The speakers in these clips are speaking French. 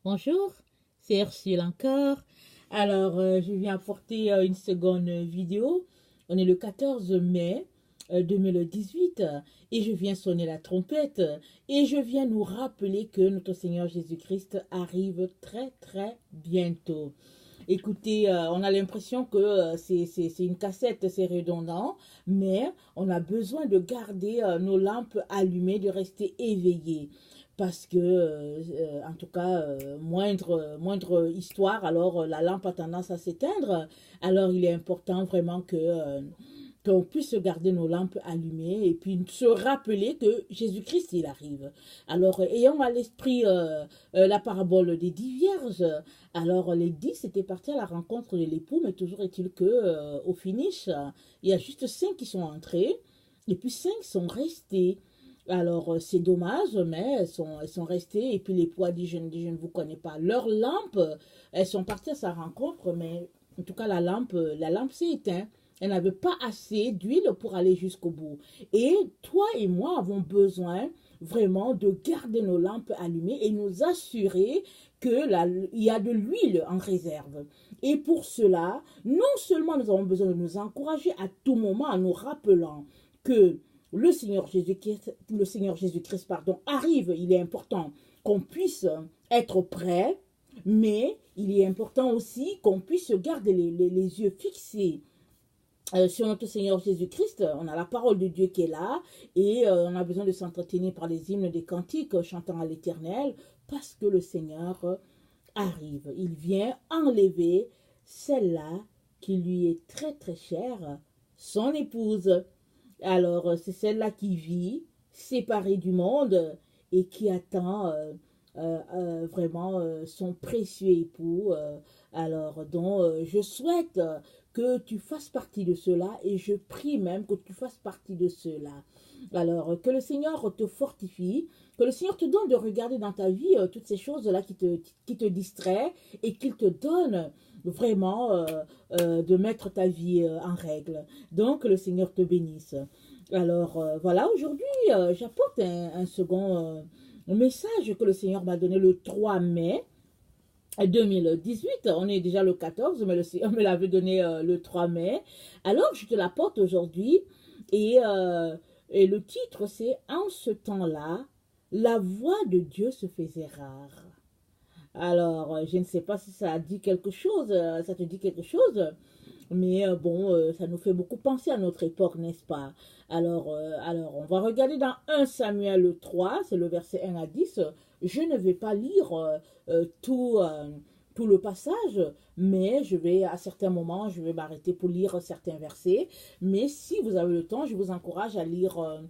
Bonjour, c'est Ursule encore. Alors, je viens apporter une seconde vidéo. On est le 14 mai 2018 et je viens sonner la trompette et je viens nous rappeler que notre Seigneur Jésus-Christ arrive très très bientôt. Écoutez, on a l'impression que c'est une cassette, c'est redondant, mais on a besoin de garder nos lampes allumées, de rester éveillés. Parce que, en tout cas, moindre histoire, alors la lampe a tendance à s'éteindre. Alors il est important vraiment qu'on puisse garder nos lampes allumées et puis se rappeler que Jésus-Christ, il arrive. Alors, ayons à l'esprit la parabole des 10 vierges. Alors, les 10 étaient partis à la rencontre de l'époux, mais toujours est-il que au finish, il y a juste 5 qui sont entrés et puis 5 sont restés. Alors, c'est dommage, mais elles sont restées. Et puis, l'époux a dit, je ne vous connais pas. Leurs lampes, elles sont parties à sa rencontre, mais en tout cas, la lampe s'est éteinte. Elle n'avait pas assez d'huile pour aller jusqu'au bout. Et toi et moi avons besoin vraiment de garder nos lampes allumées et nous assurer il y a de l'huile en réserve. Et pour cela, non seulement nous avons besoin de nous encourager à tout moment en nous rappelant que le Seigneur Jésus-Christ, pardon, arrive, il est important qu'on puisse être prêt, mais il est important aussi qu'on puisse garder les yeux fixés sur notre Seigneur Jésus-Christ. On a la parole de Dieu qui est là et on a besoin de s'entretenir par les hymnes des cantiques chantant à l'Éternel parce que le Seigneur arrive. Il vient enlever celle-là qui lui est très très chère, son épouse. Alors, c'est celle-là qui vit séparée du monde et qui attend vraiment son précieux époux. Alors, dont je souhaite que tu fasses partie de cela et je prie même que tu fasses partie de cela. Alors, que le Seigneur te fortifie, que le Seigneur te donne de regarder dans ta vie toutes ces choses-là qui te distraient et qu'il te donne vraiment de mettre ta vie en règle. Donc, le Seigneur te bénisse. Alors, voilà, aujourd'hui, j'apporte un second message que le Seigneur m'a donné le 3 mai 2018. On est déjà le 14, mais le Seigneur me l'avait donné le 3 mai. Alors, je te l'apporte aujourd'hui et le titre, c'est En ce temps-là, la voix de Dieu se faisait rare. Alors, je ne sais pas si ça dit quelque chose, ça te dit quelque chose, mais bon, ça nous fait beaucoup penser à notre époque, n'est-ce pas? Alors, on va regarder dans 1 Samuel 3, c'est le verset 1 à 10. Je ne vais pas lire tout le passage, mais à certains moments, je vais m'arrêter pour lire certains versets. Mais si vous avez le temps, je vous encourage à lire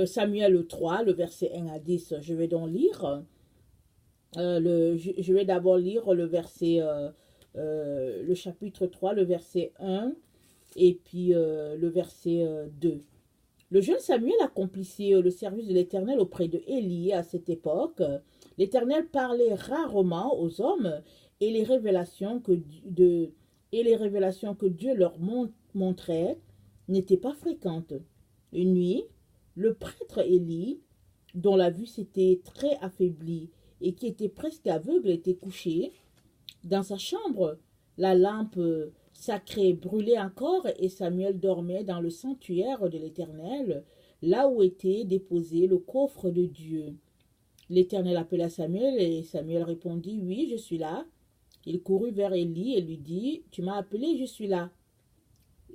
Samuel 3, le verset 1 à 10. Je vais donc lire. Je vais d'abord lire le chapitre 3, le verset 1 et puis le verset 2. Le jeune Samuel accomplissait le service de l'Éternel auprès de Élie à cette époque. L'Éternel parlait rarement aux hommes et les révélations que Dieu leur montrait n'étaient pas fréquentes. Une nuit, le prêtre Élie, dont la vue s'était très affaiblie et qui était presque aveugle, était couché dans sa chambre. La lampe sacrée brûlait encore et Samuel dormait dans le sanctuaire de l'Éternel, là où était déposé le coffre de Dieu. L'Éternel appela Samuel et Samuel répondit, oui, je suis là. Il courut vers Élie et lui dit, tu m'as appelé, je suis là.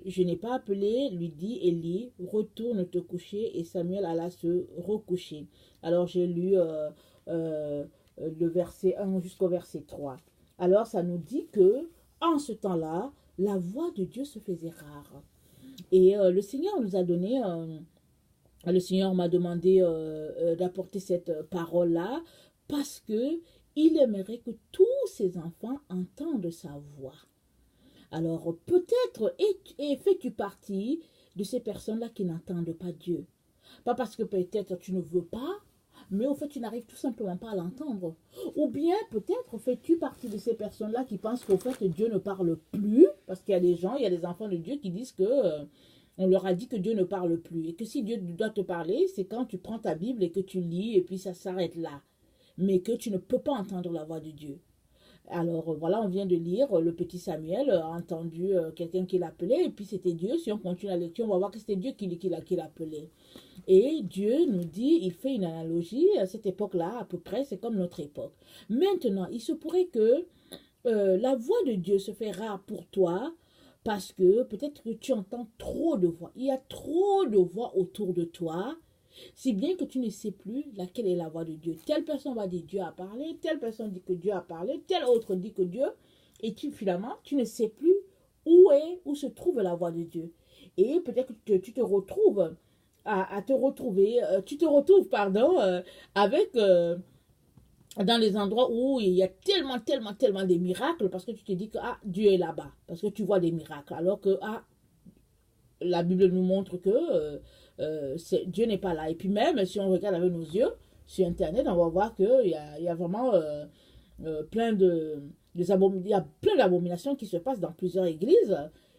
Je n'ai pas appelé, lui dit Élie, retourne te coucher, et Samuel alla se recoucher. Alors j'ai lu le verset 1 jusqu'au verset 3. Alors ça nous dit que en ce temps-là, la voix de Dieu se faisait rare. Et le Seigneur nous a donné, le Seigneur m'a demandé d'apporter cette parole-là parce que il aimerait que tous ses enfants entendent sa voix. Alors peut-être fais-tu partie de ces personnes-là qui n'entendent pas Dieu. Pas parce que peut-être tu ne veux pas, mais au fait tu n'arrives tout simplement pas à l'entendre. Ou bien peut-être fais-tu partie de ces personnes-là qui pensent qu'au fait Dieu ne parle plus, parce qu'il y a des gens, il y a des enfants de Dieu qui disent que on leur a dit que Dieu ne parle plus. Et que si Dieu doit te parler, c'est quand tu prends ta Bible et que tu lis et puis ça s'arrête là. mais que tu ne peux pas entendre la voix de Dieu. Alors voilà, on vient de lire, le petit Samuel a entendu quelqu'un qui l'appelait, et puis c'était Dieu. Si on continue la lecture, on va voir que c'était Dieu qui l'appelait. Et Dieu nous dit, il fait une analogie, à cette époque-là, à peu près, c'est comme notre époque. Maintenant, il se pourrait que la voix de Dieu se fait rare pour toi, parce que peut-être que tu entends trop de voix. Il y a trop de voix autour de toi, si bien que tu ne sais plus laquelle est la voix de Dieu. Telle personne va dire Dieu a parlé, telle personne dit que Dieu a parlé, telle autre dit que Dieu, et finalement, tu ne sais plus où se trouve la voix de Dieu. Et peut-être que tu te retrouves à te retrouver, tu te retrouves, pardon, avec dans les endroits où il y a tellement de miracles, parce que tu te dis que ah, Dieu est là-bas, parce que tu vois des miracles, alors que ah, la Bible nous montre que Dieu n'est pas là. Et puis même, si on regarde avec nos yeux, sur Internet, on va voir qu'il y a vraiment plein il y a plein d'abominations qui se passent dans plusieurs églises.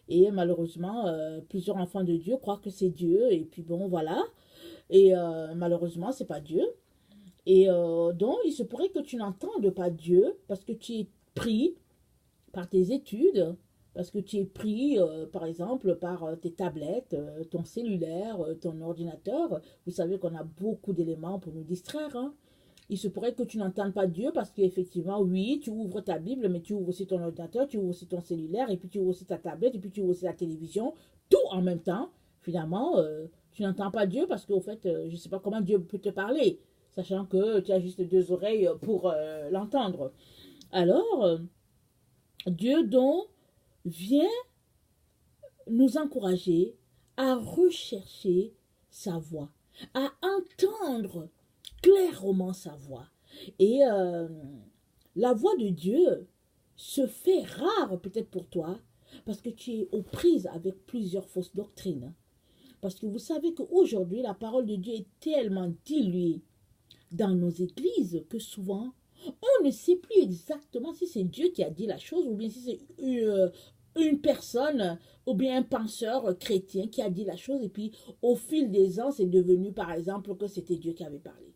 Et malheureusement, plusieurs enfants de Dieu croient que c'est Dieu. Et puis bon, voilà. Et malheureusement, c'est pas Dieu. Et donc, il se pourrait que tu n'entendes pas Dieu parce que tu es pris par tes études, parce que tu es pris, par exemple, par tes tablettes, ton cellulaire, ton ordinateur. Vous savez qu'on a beaucoup d'éléments pour nous distraire. Hein. Il se pourrait que tu n'entendes pas Dieu parce qu'effectivement, oui, tu ouvres ta Bible, mais tu ouvres aussi ton ordinateur, tu ouvres aussi ton cellulaire, et puis tu ouvres aussi ta tablette, et puis tu ouvres aussi la télévision, tout en même temps. Finalement, tu n'entends pas Dieu parce qu'au fait, je ne sais pas comment Dieu peut te parler, sachant que tu as juste deux oreilles pour l'entendre. Alors, Dieu donc vient nous encourager à rechercher sa voix, à entendre clairement sa voix. Et la voix de Dieu se fait rare peut-être pour toi parce que tu es aux prises avec plusieurs fausses doctrines. Parce que vous savez qu'aujourd'hui, la parole de Dieu est tellement diluée dans nos églises que souvent, on ne sait plus exactement si c'est Dieu qui a dit la chose ou bien si c'est une personne ou bien un penseur chrétien qui a dit la chose et puis au fil des ans, c'est devenu par exemple que c'était Dieu qui avait parlé.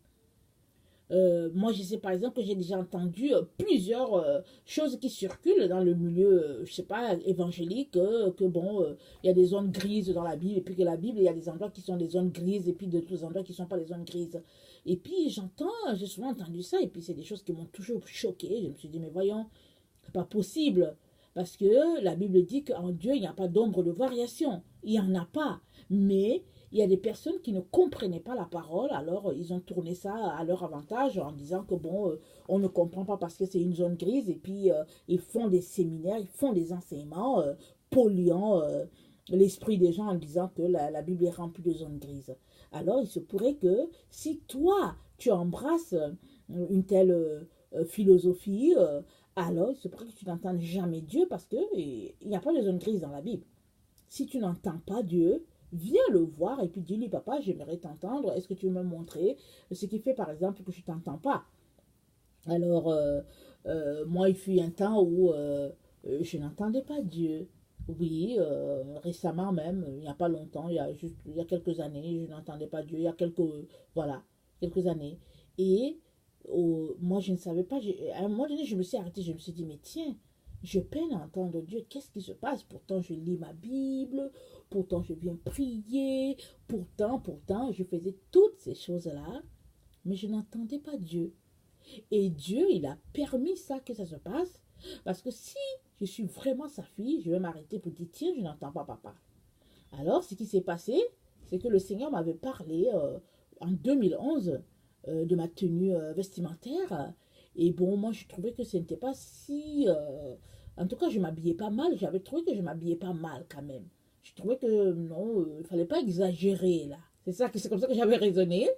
Moi, je sais par exemple que j'ai déjà entendu plusieurs choses qui circulent dans le milieu, je sais pas, évangélique, que bon, il y a des zones grises dans la Bible, et puis que la Bible, il y a des endroits qui sont des zones grises, et puis d'autres endroits qui ne sont pas des zones grises. Et puis j'ai souvent entendu ça, et puis c'est des choses qui m'ont toujours choqué. Je me suis dit, mais voyons, c'est pas possible. Parce que la Bible dit qu'en Dieu, il n'y a pas d'ombre de variation. Il n'y en a pas. Mais il y a des personnes qui ne comprenaient pas la parole, alors ils ont tourné ça à leur avantage en disant que bon, on ne comprend pas parce que c'est une zone grise, et puis ils font des séminaires, ils font des enseignements polluant l'esprit des gens en disant que la Bible est remplie de zones grises. Alors il se pourrait que si toi, tu embrasses une telle philosophie, alors il se pourrait que tu n'entendes jamais Dieu parce qu'il n'y a pas de zone grise dans la Bible. Si tu n'entends pas Dieu, viens le voir et puis dis-lui, papa, j'aimerais t'entendre. Est-ce que tu veux me montrer ce qui fait, par exemple, que je ne t'entends pas? Alors, moi, il fut un temps où je n'entendais pas Dieu. Oui, récemment même, il n'y a pas longtemps, il y a quelques années, je n'entendais pas Dieu. Il y a voilà, quelques années. Et moi, je ne savais pas. À un moment donné, je me suis arrêtée, je me suis dit, mais tiens, je peine à entendre Dieu. Qu'est-ce qui se passe? Pourtant, je lis ma Bible. Pourtant, je viens prier. Pourtant, je faisais toutes ces choses-là. Mais je n'entendais pas Dieu. Et Dieu, il a permis ça, que ça se passe. Parce que si je suis vraiment sa fille, je vais m'arrêter pour dire, tiens, je n'entends pas papa. Alors, ce qui s'est passé, c'est que le Seigneur m'avait parlé en 2011 de ma tenue vestimentaire. Et bon, moi, je trouvais que ce n'était pas si... en tout cas, je m'habillais pas mal. J'avais trouvé que je m'habillais pas mal quand même. Je trouvais que non, il fallait pas exagérer là. C'est comme ça que j'avais raisonné.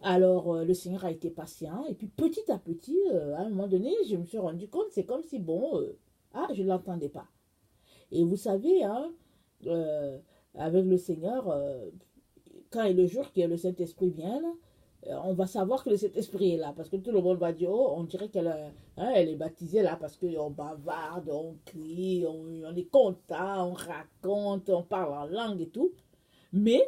Alors, le Seigneur a été patient. Et puis, petit à petit, à un moment donné, je me suis rendu compte, c'est comme si, bon, je ne l'entendais pas. Et vous savez, hein, avec le Seigneur, quand est le jour que le Saint-Esprit vient, là, on va savoir que le Saint-Esprit est là. Parce que tout le monde va dire, oh, on dirait elle est baptisée là parce qu'on bavarde, on crie, on est content, on raconte, on parle en langue et tout. Mais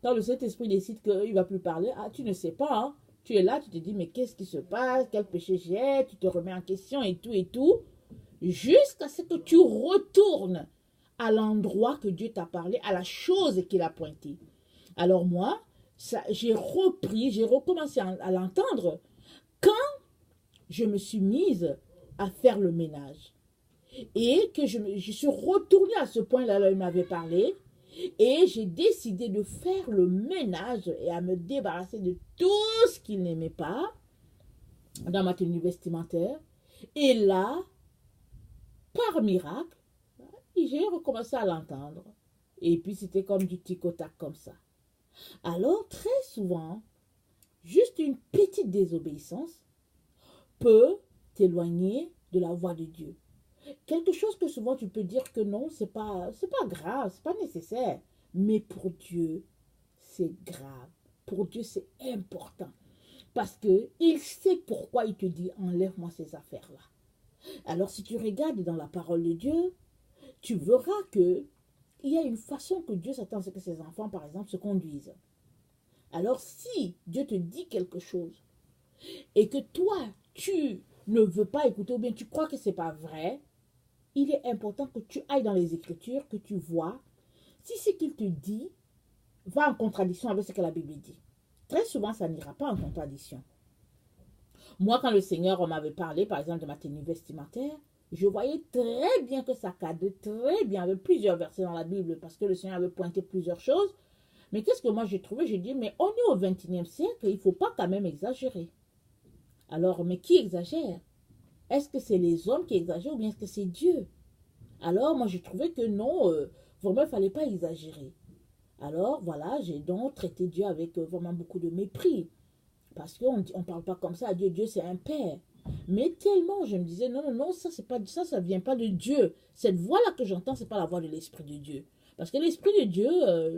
quand le Saint-Esprit décide qu'il ne va plus parler, tu ne sais pas, hein, Tu es là, tu te dis, mais qu'est-ce qui se passe? Quel péché j'ai? Tu te remets en question et tout, jusqu'à ce que tu retournes à l'endroit que Dieu t'a parlé, à la chose qu'il a pointée. Alors moi, j'ai recommencé à l'entendre quand je me suis mise à faire le ménage. Et que je suis retournée à ce point-là, là, il m'avait parlé, et j'ai décidé de faire le ménage et à me débarrasser de tout ce qu'il n'aimait pas dans ma tenue vestimentaire. Et là, par miracle, j'ai recommencé à l'entendre. Et puis c'était comme du tic au tac comme ça. Alors très souvent, juste une petite désobéissance peut t'éloigner de la voie de Dieu. Quelque chose que souvent tu peux dire que non, c'est pas grave, c'est pas nécessaire. Mais pour Dieu, c'est grave. Pour Dieu, c'est important. Parce que il sait pourquoi il te dit enlève-moi ces affaires-là. Alors si tu regardes dans la parole de Dieu, tu verras que il y a une façon que Dieu s'attend à ce que ses enfants, par exemple, se conduisent. Alors si Dieu te dit quelque chose et que toi, tu ne veux pas écouter ou bien tu crois que ce n'est pas vrai, il est important que tu ailles dans les Écritures, que tu vois si ce qu'il te dit va en contradiction avec ce que la Bible dit. Très souvent, ça n'ira pas en contradiction. Moi, quand le Seigneur m'avait parlé, par exemple, de ma tenue vestimentaire, je voyais très bien que ça cadrait très bien avec plusieurs versets dans la Bible parce que le Seigneur avait pointé plusieurs choses. Mais qu'est-ce que moi j'ai trouvé? J'ai dit, mais on est au XXIe siècle, il ne faut pas quand même exagérer. Alors, mais qui exagère? Est-ce que c'est les hommes qui exagèrent ou bien est-ce que c'est Dieu? Alors, moi, j'ai trouvé que non, vraiment, il ne fallait pas exagérer. Alors, voilà, j'ai donc traité Dieu avec vraiment beaucoup de mépris. Parce qu'on ne parle pas comme ça à Dieu. Dieu, c'est un père. Mais tellement, je me disais, non, non, ça, c'est pas, ça ne vient pas de Dieu. Cette voix-là que j'entends, ce n'est pas la voix de l'Esprit de Dieu. Parce que l'Esprit de Dieu,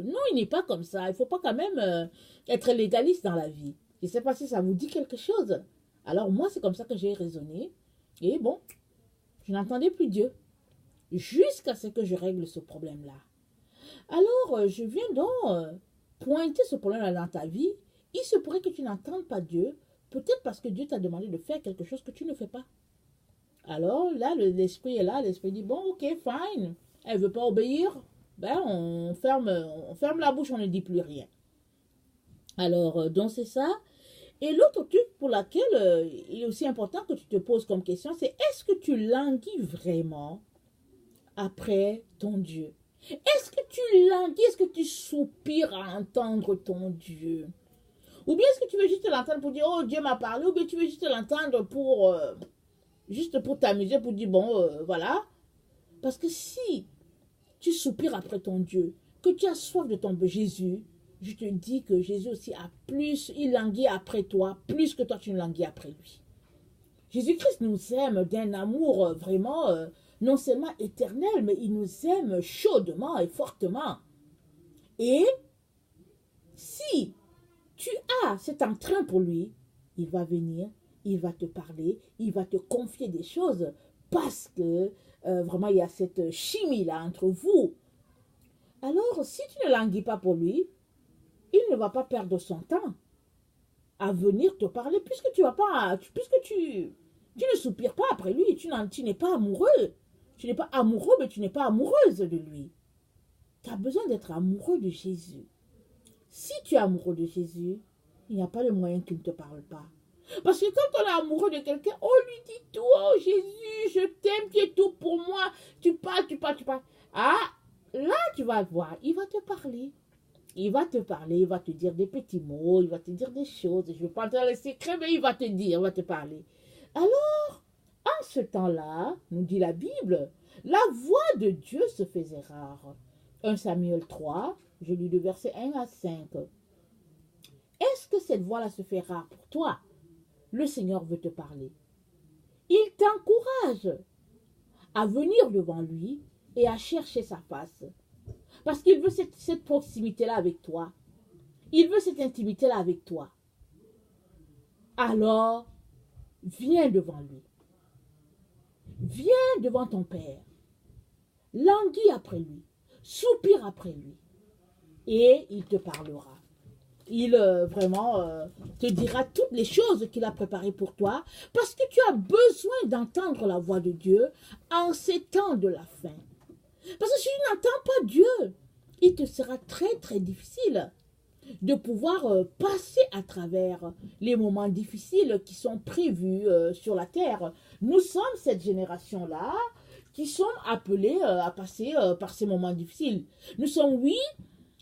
non, il n'est pas comme ça. Il ne faut pas quand même être légaliste dans la vie. Je ne sais pas si ça vous dit quelque chose. Alors, moi, c'est comme ça que j'ai raisonné. Et bon, je n'entendais plus Dieu. Jusqu'à ce que je règle ce problème-là. Alors, je viens donc pointer ce problème-là dans ta vie. Il se pourrait que tu n'entendes pas Dieu, peut-être parce que Dieu t'a demandé de faire quelque chose que tu ne fais pas. Alors là, l'esprit est là, l'esprit dit, bon, ok, fine, elle ne veut pas obéir, ben on ferme la bouche, on ne dit plus rien. Alors, donc c'est ça. Et l'autre truc pour laquelle il est aussi important que tu te poses comme question, c'est est-ce que tu languis vraiment après ton Dieu? Est-ce que tu languis, est-ce que tu soupires à entendre ton Dieu? Ou bien est-ce que tu veux juste l'entendre pour dire, oh Dieu m'a parlé, ou bien tu veux juste l'entendre pour, juste pour t'amuser, pour dire, bon, voilà. Parce que si tu soupires après ton Dieu, que tu as soif de ton Jésus, je te dis que Jésus aussi a plus, il languit après toi, plus que toi tu ne languis après lui. Jésus-Christ nous aime d'un amour vraiment, non seulement éternel, mais il nous aime chaudement et fortement. Et si tu as cet entrain pour lui, il va venir, il va te parler, il va te confier des choses parce que vraiment il y a cette chimie là entre vous. Alors si tu ne languis pas pour lui, il ne va pas perdre son temps à venir te parler puisque tu vas pas, puisque tu ne soupires pas après lui, tu n'es pas amoureux. Tu n'es pas amoureux, mais tu n'es pas amoureuse de lui. Tu as besoin d'être amoureux de Jésus. Si tu es amoureux de Jésus, il n'y a pas de moyen qu'il ne te parle pas. Parce que quand on est amoureux de quelqu'un, on lui dit tout. Oh Jésus, je t'aime, tu es tout pour moi. Tu parles. Ah, là tu vas voir, il va te parler. Il va te parler, il va te dire des petits mots, il va te dire des choses. Je ne vais pas te les secrets, mais il va te dire, il va te parler. Alors, en ce temps-là, nous dit la Bible, la voix de Dieu se faisait rare. 1 Samuel 3, je lis le verset 1 à 5. Est-ce que cette voix-là se fait rare pour toi? Le Seigneur veut te parler. Il t'encourage à venir devant lui et à chercher sa face. Parce qu'il veut cette proximité-là avec toi. Il veut cette intimité-là avec toi. Alors, viens devant lui. Viens devant ton Père. Languis après lui. Soupire après lui. Et il te parlera. il vraiment te dira toutes les choses qu'il a préparées pour toi parce que tu as besoin d'entendre la voix de Dieu en ces temps de la fin. Parce que si tu n'entends pas Dieu, il te sera très très difficile de pouvoir passer à travers les moments difficiles qui sont prévus sur la terre. Nous sommes cette génération-là qui sommes appelés à passer par ces moments difficiles. Nous sommes, oui,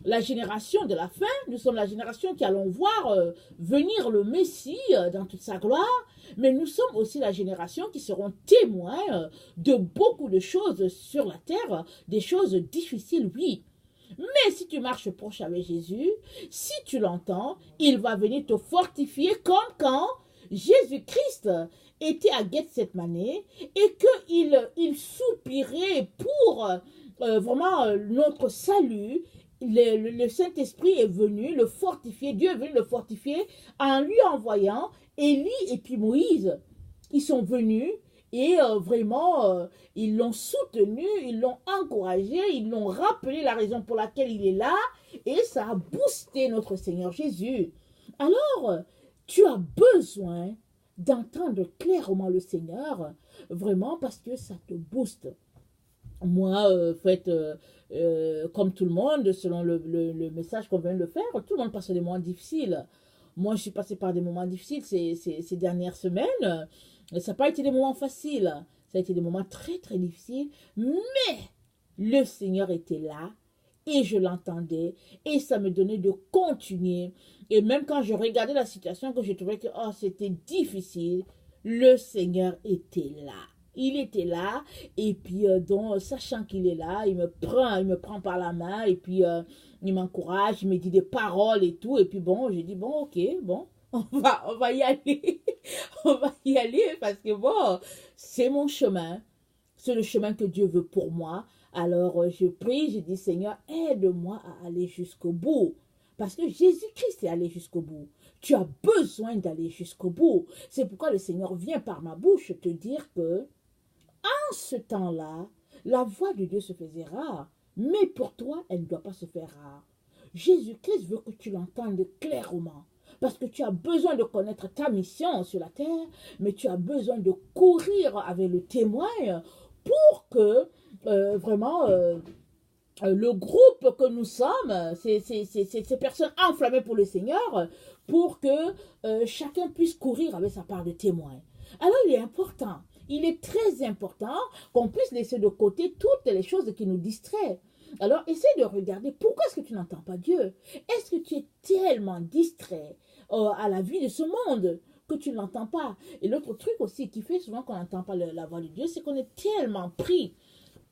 la génération de la fin, nous sommes la génération qui allons voir venir le Messie dans toute sa gloire, mais nous sommes aussi la génération qui seront témoins de beaucoup de choses sur la terre, des choses difficiles, oui. Mais si tu marches proche avec Jésus, si tu l'entends, il va venir te fortifier comme quand Jésus-Christ était à Gethsemane et qu'il soupirait pour vraiment notre salut. Le Saint-Esprit est venu le fortifier, Dieu est venu le fortifier en lui envoyant Élie et puis Moïse. Ils sont venus et vraiment, ils l'ont soutenu, ils l'ont encouragé, ils l'ont rappelé la raison pour laquelle il est là et ça a boosté notre Seigneur Jésus. Alors, tu as besoin d'entendre clairement le Seigneur, vraiment parce que ça te booste. Moi, comme tout le monde, selon le message qu'on vient de faire, tout le monde passe des moments difficiles. Moi, je suis passée par des moments difficiles ces dernières semaines. Ça n'a pas été des moments faciles. Ça a été des moments très, très difficiles. Mais le Seigneur était là et je l'entendais et ça me donnait de continuer. Et même quand je regardais la situation, que je trouvais que c'était difficile, le Seigneur était là. Il était là et puis donc sachant qu'il est là, il me prend par la main et puis il m'encourage, il me dit des paroles et tout et puis bon, j'ai dit bon ok, bon, on va y aller. On va y aller parce que bon, c'est mon chemin. C'est le chemin que Dieu veut pour moi. Alors je prie, je dis Seigneur, aide-moi à aller jusqu'au bout. Parce que Jésus-Christ est allé jusqu'au bout. Tu as besoin d'aller jusqu'au bout. C'est pourquoi le Seigneur vient par ma bouche te dire que en ce temps-là, la voix de Dieu se faisait rare. Mais pour toi, elle ne doit pas se faire rare. Jésus-Christ veut que tu l'entendes clairement. Parce que tu as besoin de connaître ta mission sur la terre, mais tu as besoin de courir avec le témoin pour que vraiment le groupe que nous sommes, ces personnes enflammées pour le Seigneur, pour que chacun puisse courir avec sa part de témoin. Alors il est important, il est très important qu'on puisse laisser de côté toutes les choses qui nous distraient. Alors, essaie de regarder pourquoi est-ce que tu n'entends pas Dieu. Est-ce que tu es tellement distrait à la vie de ce monde que tu ne l'entends pas? Et l'autre truc aussi qui fait souvent qu'on n'entend pas la voix de Dieu, c'est qu'on est tellement pris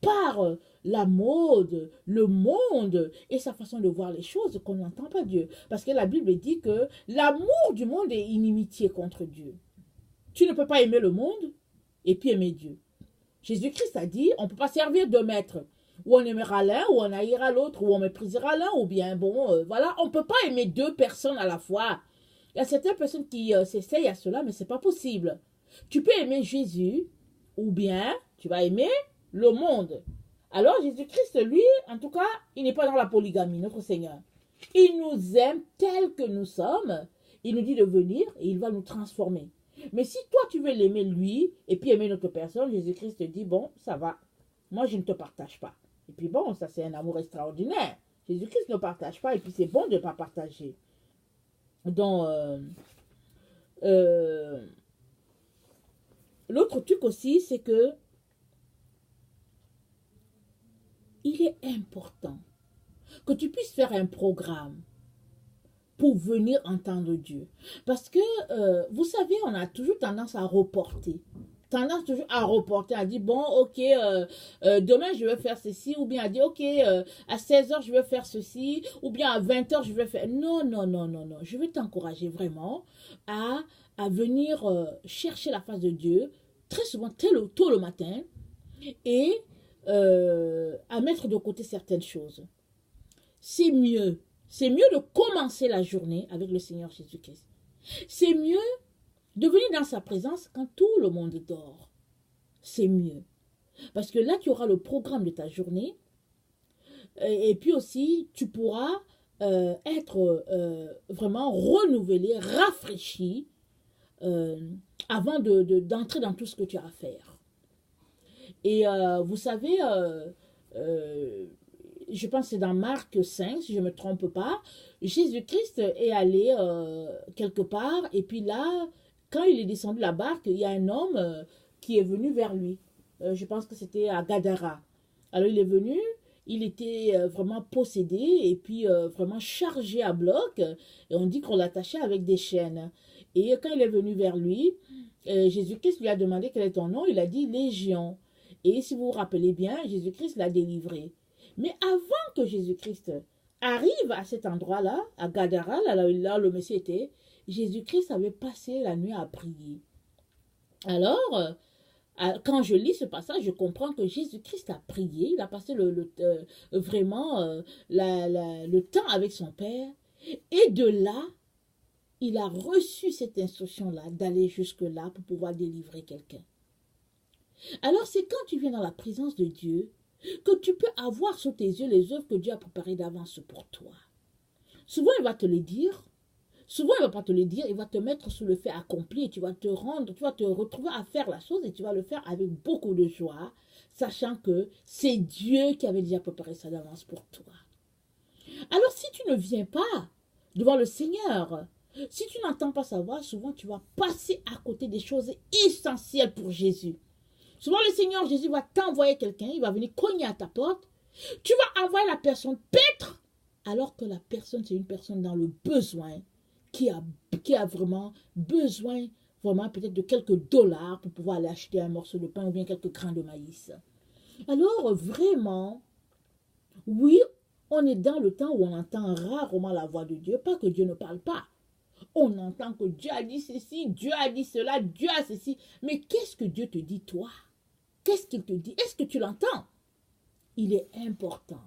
par la mode, le monde et sa façon de voir les choses qu'on n'entend pas Dieu. Parce que la Bible dit que l'amour du monde est inimitié contre Dieu. Tu ne peux pas aimer le monde et puis aimer Dieu. Jésus-Christ a dit, on ne peut pas servir deux maîtres. Ou on aimera l'un, ou on haïra l'autre, ou on méprisera l'un, ou bien, bon, voilà, on ne peut pas aimer deux personnes à la fois. Il y a certaines personnes qui s'essayent à cela, mais ce n'est pas possible. Tu peux aimer Jésus, ou bien tu vas aimer le monde. Alors Jésus-Christ, lui, en tout cas, il n'est pas dans la polygamie, notre Seigneur. Il nous aime tels que nous sommes. Il nous dit de venir et il va nous transformer. Mais si toi, tu veux l'aimer lui, et puis aimer notre personne, Jésus-Christ te dit, bon, ça va. Moi, je ne te partage pas. Et puis bon, ça c'est un amour extraordinaire. Jésus-Christ ne partage pas et puis c'est bon de ne pas partager. Donc, l'autre truc aussi, c'est que il est important que tu puisses faire un programme pour venir entendre Dieu. Parce que, vous savez, on a toujours tendance à reporter. Tendance toujours à reporter, à dire, bon, ok, demain je vais faire ceci, ou bien à dire, ok, à 16h je vais faire ceci, ou bien à 20h je vais faire... Non, non, non, non, non. Je vais t'encourager vraiment à venir chercher la face de Dieu, très souvent, tôt le matin, et à mettre de côté certaines choses. C'est mieux. C'est mieux de commencer la journée avec le Seigneur Jésus-Christ. C'est mieux de venir dans sa présence quand tout le monde dort. C'est mieux. Parce que là, tu auras le programme de ta journée. Et puis aussi, tu pourras être vraiment renouvelé, rafraîchi, avant d'entrer dans tout ce que tu as à faire. Et vous savez, je pense que c'est dans Marc 5, si je ne me trompe pas, Jésus-Christ est allé quelque part, et puis là, quand il est descendu de la barque, il y a un homme qui est venu vers lui. Je pense que c'était à Gadara. Alors il est venu, il était vraiment possédé, et puis vraiment chargé à bloc, et on dit qu'on l'attachait avec des chaînes. Et quand il est venu vers lui, Jésus-Christ lui a demandé quel est ton nom, il a dit Légion. Et si vous vous rappelez bien, Jésus-Christ l'a délivré. Mais avant que Jésus-Christ arrive à cet endroit-là, à Gadara, là le Messie était, Jésus-Christ avait passé la nuit à prier. Alors, quand je lis ce passage, je comprends que Jésus-Christ a prié, il a passé vraiment le temps avec son Père, et de là, il a reçu cette instruction-là d'aller jusque-là pour pouvoir délivrer quelqu'un. Alors, c'est quand tu viens dans la présence de Dieu que tu peux avoir sous tes yeux les œuvres que Dieu a préparées d'avance pour toi. Souvent, il va te le dire. Souvent, il ne va pas te le dire. Il va te mettre sous le fait accompli. Tu vas te retrouver à faire la chose et tu vas le faire avec beaucoup de joie, sachant que c'est Dieu qui avait déjà préparé ça d'avance pour toi. Alors, si tu ne viens pas devant le Seigneur, si tu n'entends pas sa voix, souvent tu vas passer à côté des choses essentielles pour Jésus. Souvent, le Seigneur Jésus va t'envoyer quelqu'un, il va venir cogner à ta porte. Tu vas envoyer la personne paître, alors que la personne, c'est une personne dans le besoin, qui a vraiment besoin, vraiment peut-être de quelques dollars pour pouvoir aller acheter un morceau de pain ou bien quelques grains de maïs. Alors, vraiment, oui, on est dans le temps où on entend rarement la voix de Dieu, pas que Dieu ne parle pas. On entend que Dieu a dit ceci, Dieu a dit cela, Dieu a ceci. Mais qu'est-ce que Dieu te dit, toi? Qu'est-ce qu'il te dit? Est-ce que tu l'entends? Il est important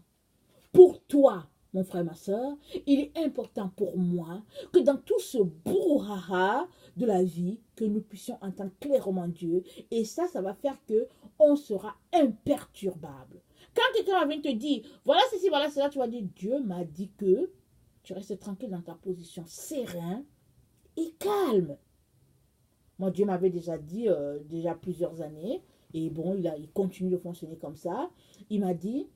pour toi, mon frère, ma soeur, il est important pour moi que dans tout ce brouhaha de la vie, que nous puissions entendre clairement Dieu. Et ça va faire que on sera imperturbable. Quand quelqu'un va venir te dire, voilà ceci, voilà cela, tu vas dire, Dieu m'a dit que tu restes tranquille dans ta position, serein et calme. Moi, Dieu m'avait déjà dit, déjà plusieurs années, et bon, il continue de fonctionner comme ça. Il m'a dit,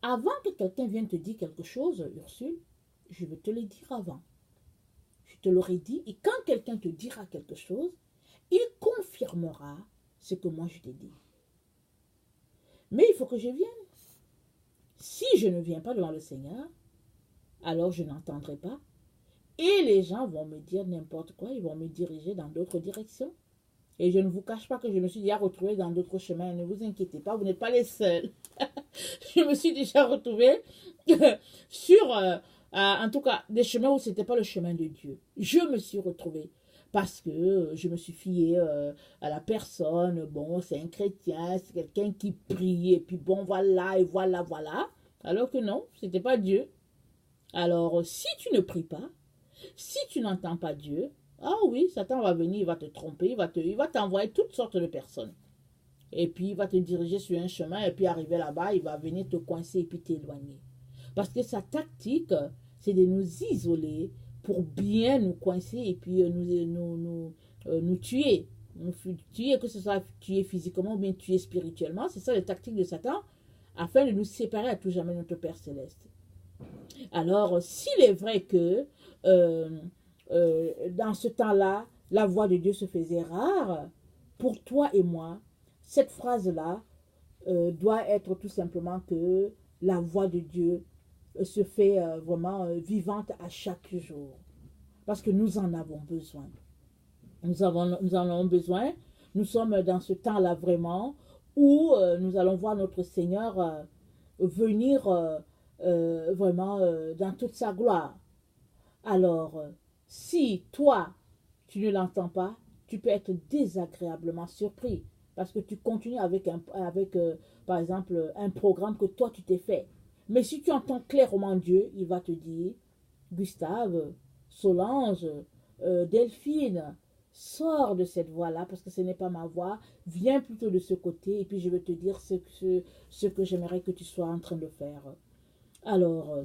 avant que quelqu'un vienne te dire quelque chose, Ursule, je vais te le dire avant. Je te l'aurai dit, et quand quelqu'un te dira quelque chose, il confirmera ce que moi je t'ai dit. Mais il faut que je vienne. Si je ne viens pas devant le Seigneur, alors je n'entendrai pas. Et les gens vont me dire n'importe quoi, ils vont me diriger dans d'autres directions. Et je ne vous cache pas que je me suis déjà retrouvée dans d'autres chemins. Ne vous inquiétez pas, vous n'êtes pas les seuls. Je me suis déjà retrouvée sur, en tout cas, des chemins où ce n'était pas le chemin de Dieu. Je me suis retrouvée parce que je me suis fiée à la personne. Bon, c'est un chrétien, c'est quelqu'un qui prie. Et puis bon, voilà, et voilà, voilà. Alors que non, ce n'était pas Dieu. Alors, si tu ne pries pas, si tu n'entends pas Dieu, ah oui, Satan va venir, il va te tromper, il va t'envoyer toutes sortes de personnes. Et puis, il va te diriger sur un chemin, et puis arriver là-bas, il va venir te coincer et puis t'éloigner. Parce que sa tactique, c'est de nous isoler pour bien nous coincer et puis nous tuer. Nous tuer, que ce soit tuer physiquement ou bien tuer spirituellement. C'est ça la tactique de Satan, afin de nous séparer à tout jamais de notre Père Céleste. Alors, s'il est vrai que dans ce temps-là, la voix de Dieu se faisait rare, pour toi et moi, cette phrase-là doit être tout simplement que la voix de Dieu se fait vraiment vivante à chaque jour. Parce que nous en avons besoin. Nous en avons besoin. Nous sommes dans ce temps-là vraiment où nous allons voir notre Seigneur venir vraiment dans toute sa gloire. Alors, si toi, tu ne l'entends pas, tu peux être désagréablement surpris parce que tu continues avec, par exemple, un programme que toi, tu t'es fait. Mais si tu entends clairement Dieu, il va te dire, Gustave, Solange, Delphine, sors de cette voie-là parce que ce n'est pas ma voie, viens plutôt de ce côté et puis je vais te dire ce que j'aimerais que tu sois en train de faire. Alors,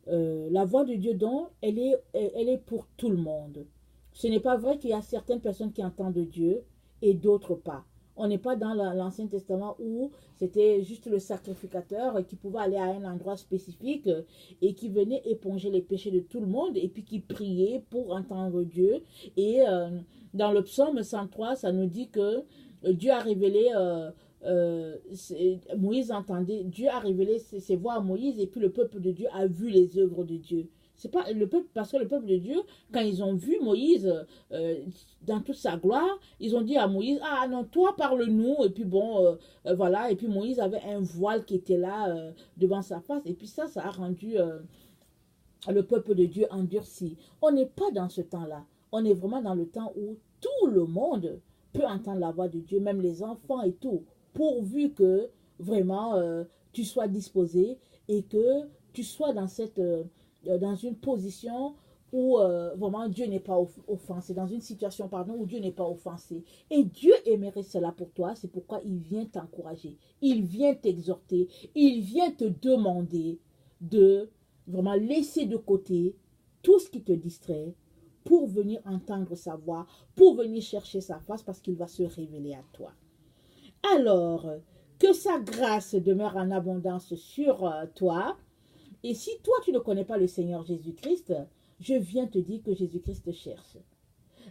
la voix de Dieu, donc, elle est pour tout le monde. Ce n'est pas vrai qu'il y a certaines personnes qui entendent Dieu et d'autres pas. On n'est pas dans l'Ancien Testament où c'était juste le sacrificateur qui pouvait aller à un endroit spécifique et qui venait éponger les péchés de tout le monde et puis qui priait pour entendre Dieu. Et dans le psaume 103, ça nous dit que Dieu a révélé, Moïse entendait, Dieu a révélé ses voix à Moïse et puis le peuple de Dieu a vu les œuvres de Dieu. C'est pas le peuple, parce que le peuple de Dieu, quand ils ont vu Moïse dans toute sa gloire, ils ont dit à Moïse, ah non, toi parle-nous, et puis bon, voilà, et puis Moïse avait un voile qui était là devant sa face, et puis ça a rendu le peuple de Dieu endurci. On n'est pas dans ce temps-là, on est vraiment dans le temps où tout le monde peut entendre la voix de Dieu, même les enfants et tout, pourvu que vraiment tu sois disposé et que tu sois dans dans une position où vraiment Dieu n'est pas offensé, dans une situation, pardon, où Dieu n'est pas offensé. Et Dieu aimerait cela pour toi, c'est pourquoi il vient t'encourager, il vient t'exhorter, il vient te demander de vraiment laisser de côté tout ce qui te distrait pour venir entendre sa voix, pour venir chercher sa face parce qu'il va se révéler à toi. Alors, que sa grâce demeure en abondance sur toi. Et si toi, tu ne connais pas le Seigneur Jésus-Christ, je viens te dire que Jésus-Christ te cherche.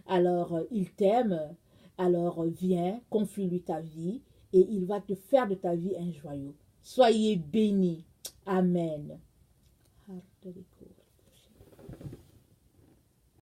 Alors, il t'aime, alors viens, confie-lui ta vie et il va te faire de ta vie un joyau. Soyez bénis. Amen.